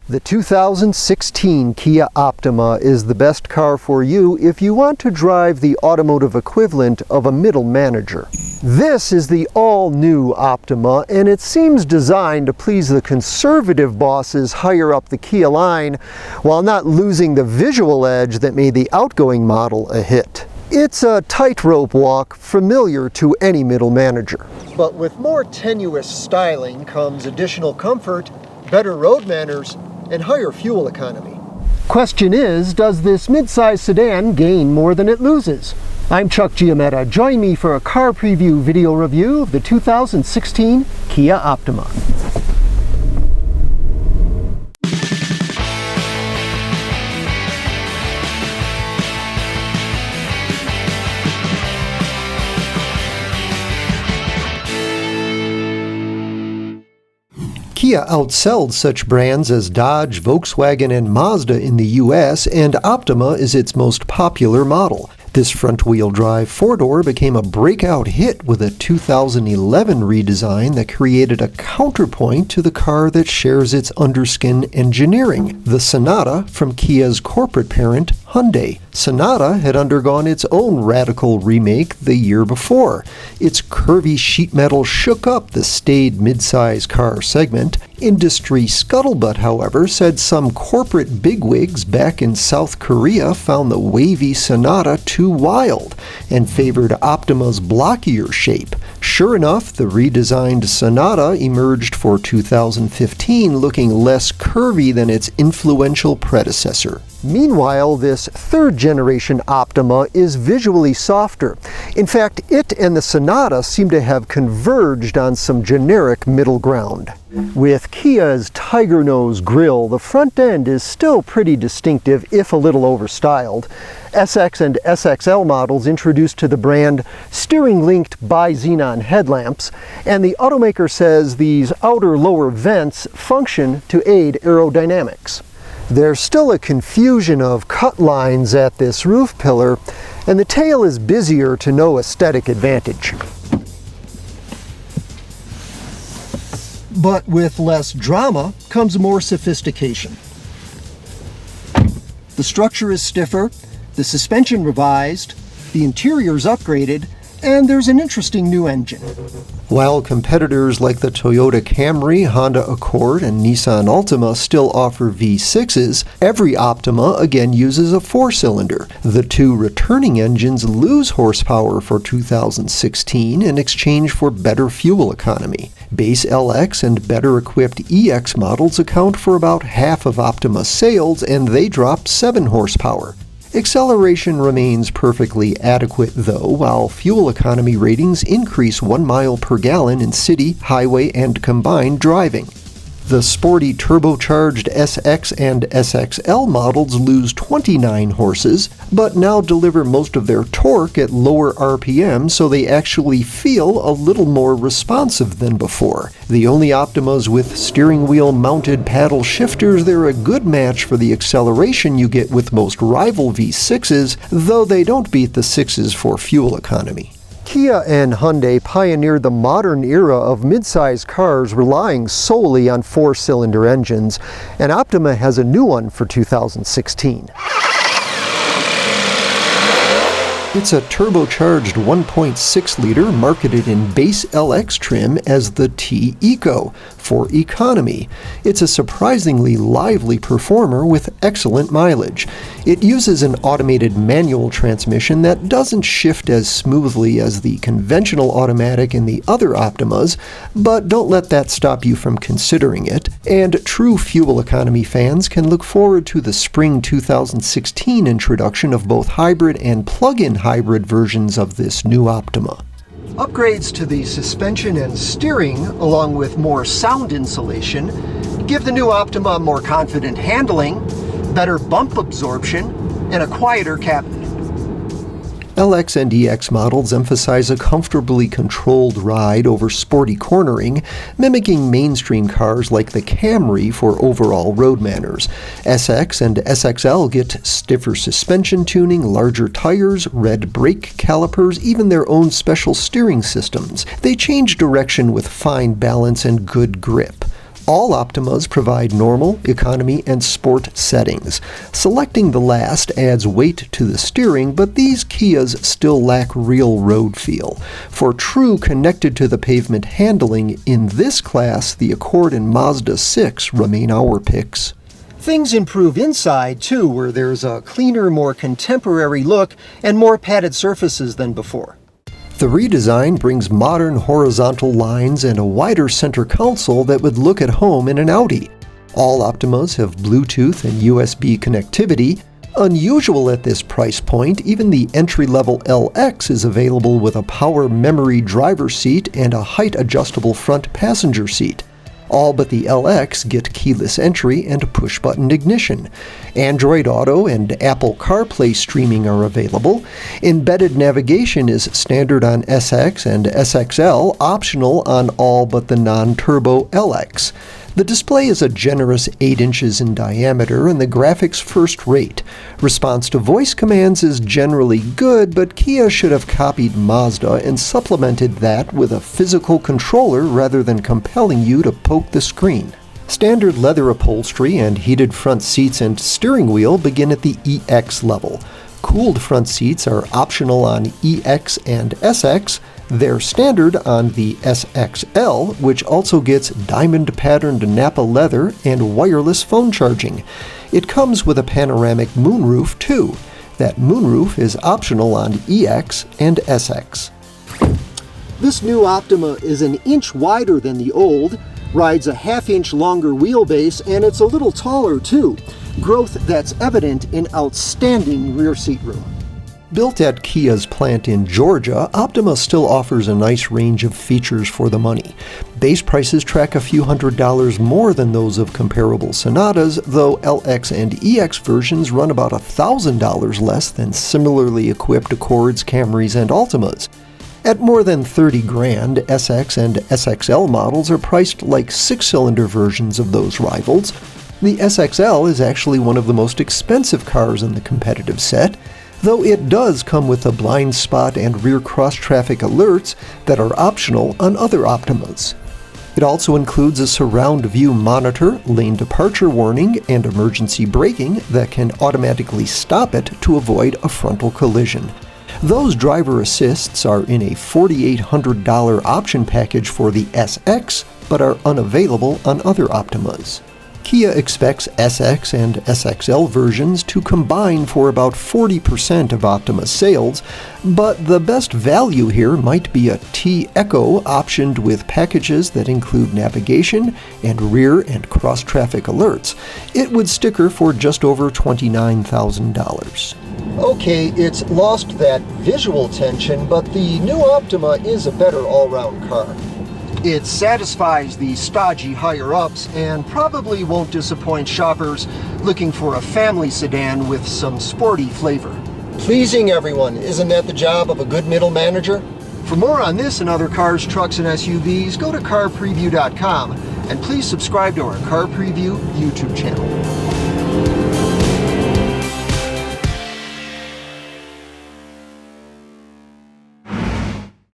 The 2016 Kia Optima is the best car for you if you want to drive the automotive equivalent of a middle manager. This is the all-new Optima, and it seems designed to please the conservative bosses higher up the Kia line while not losing the visual edge that made the outgoing model a hit. It's a tightrope walk familiar to any middle manager. But with more tenuous styling comes additional comfort, better road manners, and higher fuel economy. Question is, does this midsize sedan gain more than it loses? I'm Chuck Giametta. Join me for a car preview video review of the 2016 Kia Optima. Kia outsells such brands as Dodge, Volkswagen, and Mazda in the US, and Optima is its most popular model. This front-wheel drive four-door became a breakout hit with a 2011 redesign that created a counterpoint to the car that shares its underskin engineering, the Sonata from Kia's corporate parent, Hyundai. Sonata had undergone its own radical remake the year before. Its curvy sheet metal shook up the staid midsize car segment. Industry scuttlebutt, however, said some corporate bigwigs back in South Korea found the wavy Sonata too wild and favored Optima's blockier shape. Sure enough, the redesigned Sonata emerged for 2015 looking less curvy than its influential predecessor. Meanwhile, this third-generation Optima is visually softer. In fact, it and the Sonata seem to have converged on some generic middle ground. With Kia's tiger nose grille, the front end is still pretty distinctive, if a little overstyled. SX and SXL models introduced to the brand steering-linked bi-xenon headlamps, and the automaker says these outer lower vents function to aid aerodynamics. There's still a confusion of cut lines at this roof pillar, and the tail is busier to no aesthetic advantage. But with less drama comes more sophistication. The structure is stiffer, the suspension revised, the interior's upgraded, and there's an interesting new engine. While competitors like the Toyota Camry, Honda Accord, and Nissan Altima still offer V6s, every Optima again uses a four-cylinder. The two returning engines lose horsepower for 2016 in exchange for better fuel economy. Base LX and better-equipped EX models account for about half of Optima's sales, and they drop 7 horsepower. Acceleration remains perfectly adequate though, while fuel economy ratings increase 1 mile per gallon in city, highway, and combined driving. The sporty turbocharged SX and SXL models lose 29 horses, but now deliver most of their torque at lower RPM, so they actually feel a little more responsive than before. The only Optimas with steering wheel mounted paddle shifters, they're a good match for the acceleration you get with most rival V6s, though they don't beat the 6s for fuel economy. Kia and Hyundai pioneered the modern era of midsize cars relying solely on four-cylinder engines, and Optima has a new one for 2016. It's a turbocharged 1.6-liter marketed in base LX trim as the T-Eco for economy. It's a surprisingly lively performer with excellent mileage. It uses an automated manual transmission that doesn't shift as smoothly as the conventional automatic in the other Optimas, but don't let that stop you from considering it. And true fuel economy fans can look forward to the spring 2016 introduction of both hybrid and plug-in hybrid versions of this new Optima. Upgrades to the suspension and steering, along with more sound insulation, give the new Optima more confident handling, better bump absorption, and a quieter cabin. LX and EX models emphasize a comfortably controlled ride over sporty cornering, mimicking mainstream cars like the Camry for overall road manners. SX and SXL get stiffer suspension tuning, larger tires, red brake calipers, even their own special steering systems. They change direction with fine balance and good grip. All Optimas provide normal, economy, and sport settings. Selecting the last adds weight to the steering, but these Kias still lack real road feel. For true connected-to-the-pavement handling in this class, the Accord and Mazda 6 remain our picks. Things improve inside, too, where there's a cleaner, more contemporary look and more padded surfaces than before. The redesign brings modern horizontal lines and a wider center console that would look at home in an Audi. All Optimas have Bluetooth and USB connectivity. Unusual at this price point, even the entry-level LX is available with a power memory driver's seat and a height-adjustable front passenger seat. All but the LX get keyless entry and push-button ignition. Android Auto and Apple CarPlay streaming are available. Embedded navigation is standard on SX and SXL, optional on all but the non-turbo LX. The display is a generous 8 inches in diameter and the graphics first-rate. Response to voice commands is generally good, but Kia should have copied Mazda and supplemented that with a physical controller rather than compelling you to poke the screen. Standard leather upholstery and heated front seats and steering wheel begin at the EX level. Cooled front seats are optional on EX and SX. They're standard on the SXL, which also gets diamond-patterned Napa leather and wireless phone charging. It comes with a panoramic moonroof, too. That moonroof is optional on EX and SX. This new Optima is an inch wider than the old, rides a half-inch longer wheelbase, and it's a little taller, too. Growth that's evident in outstanding rear seat room. Built at Kia's plant in Georgia, Optima still offers a nice range of features for the money. Base prices track a few $100s more than those of comparable Sonatas, though LX and EX versions run about $1,000 less than similarly equipped Accords, Camrys, and Altimas. At more than $30,000, SX and SXL models are priced like 6-cylinder versions of those rivals. The SXL is actually one of the most expensive cars in the competitive set, though it does come with a blind spot and rear cross-traffic alerts that are optional on other Optimas. It also includes a surround view monitor, lane departure warning, and emergency braking that can automatically stop it to avoid a frontal collision. Those driver assists are in a $4,800 option package for the SX, but are unavailable on other Optimas. Kia expects SX and SXL versions to combine for about 40% of Optima's sales, but the best value here might be a T-Eco optioned with packages that include navigation and rear and cross-traffic alerts. It would sticker for just over $29,000. Okay, it's lost that visual tension, but the new Optima is a better all-round car. It satisfies the stodgy higher-ups and probably won't disappoint shoppers looking for a family sedan with some sporty flavor. Pleasing everyone, isn't that the job of a good middle manager? For more on this and other cars, trucks, and SUVs, go to CarPreview.com and please subscribe to our Car Preview YouTube channel.